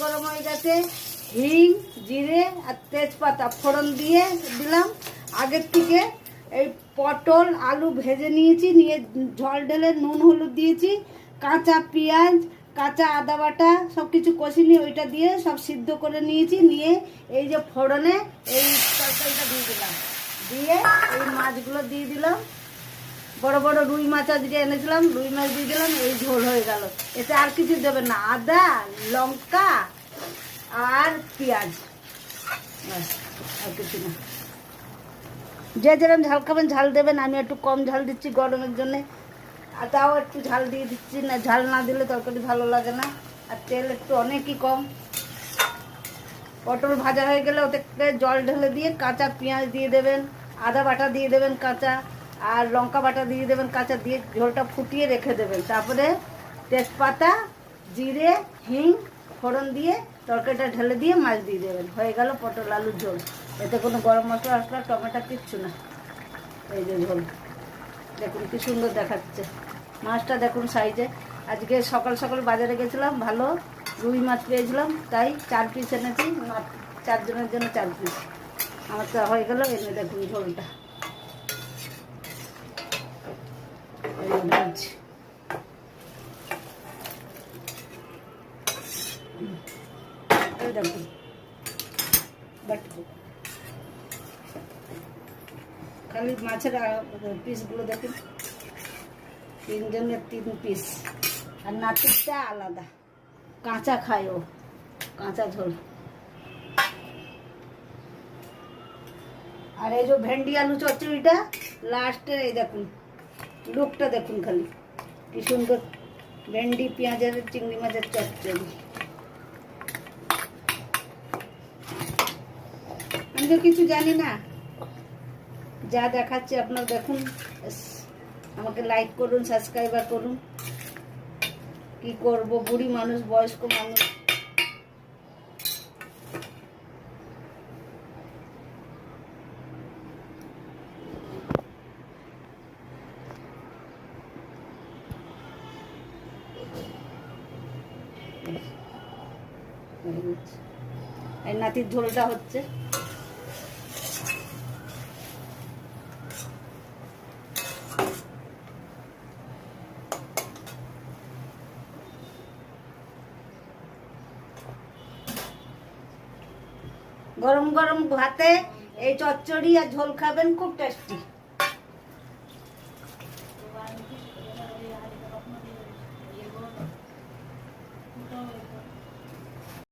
গরম হয়ে গেছে, হিং, জিরে আর তেজপাতা ফোড়ন দিয়ে দিলাম। আগের থেকে এই পটল আলু ভেজে নিয়েছি, নিয়ে ঝল ঢেলে নুন হলুদ দিয়েছি, কাঁচা পেঁয়াজ কাঁচা আদা বাটা সব কিছু কষি নিয়ে ওইটা দিয়ে সব সিদ্ধ করে নিয়েছি। নিয়ে এই যে ফোড়নে এই তরকারিটা দিয়ে দিলাম, দিয়ে এই মাছগুলো দিয়ে দিলাম। বড় বড় রুই মাছ আজকে এনেছিলাম, রুই মাছ দিয়ে দিলাম। এই ঝোল হয়ে গেল। এতে আর কিছু দেবেন না, আদা লঙ্কা আর পেঁয়াজ, আর কিছু না। যে যেরকম ঝাল খাবেন ঝাল দেবেন, আমি একটু কম ঝাল দিচ্ছি গরমের জন্যে, আর তাও একটু ঝাল দিয়ে দিচ্ছি, না ঝাল না দিলে তরকারি ভালো লাগে না। আর তেল একটু অনেকই কম। পটল ভাজা হয়ে গেলে ওতে জল ঢেলে দিয়ে কাঁচা পেঁয়াজ দিয়ে দেবেন, আদা বাটা দিয়ে দেবেন কাঁচা, আর লঙ্কা বাটা দিয়ে দেবেন কাঁচা, দিয়ে ঝোলটা ফুটিয়ে রেখে দেবেন। তারপরে তেজপাতা জিরে হিং ফোড়ন দিয়ে তরকারিটা ঢেলে দিয়ে মাছ দিয়ে দেবেন। হয়ে গেল পটল আলুর ঝোল। এতে কোনো গরম মশলা আসলা টমেটো কিচ্ছু না। এই যে ঝোল দেখুন কি সুন্দর দেখাচ্ছে। মাছটা দেখুন সাইজে। আজকে সকাল সকাল বাজারে গেছিলাম, ভালো রুই মাছ পেয়েছিলাম, তাই 4 পিস এনেছি। 4 জনের জন্য 4 পিস। আমার তো হয়ে গেল। এনে দেখুন ঝোলটা দেখুন, খালি মাছের পিসগুলো দেখুন, 3 জনের 3 পিস। আর নাতিরটা আলাদা, কাঁচা খায় ও, কাঁচা ঝোল। আর এই যে ভেন্ডি আলু চচ্চড়িটা লাস্টে, এই দেখুন লুকটা দেখুন খালি কি সুন্দর, ভেন্ডি পেঁয়াজের চিংড়ি মাছের চচ্চড়ি। আমি তো কিছু জানি না, যা দেখাচ্ছে আপনারা দেখুন। আমাকে লাইক করুন, সাবস্ক্রাইবার করুন। কি করব, বুড়ি মানুষ, বয়স্ক মানুষ। এই নাতির ঝোলটা হচ্ছে। গরম গরম ভাতে এই চচ্চড়ি আর ঝোল খাবেন, খুব টেস্টি।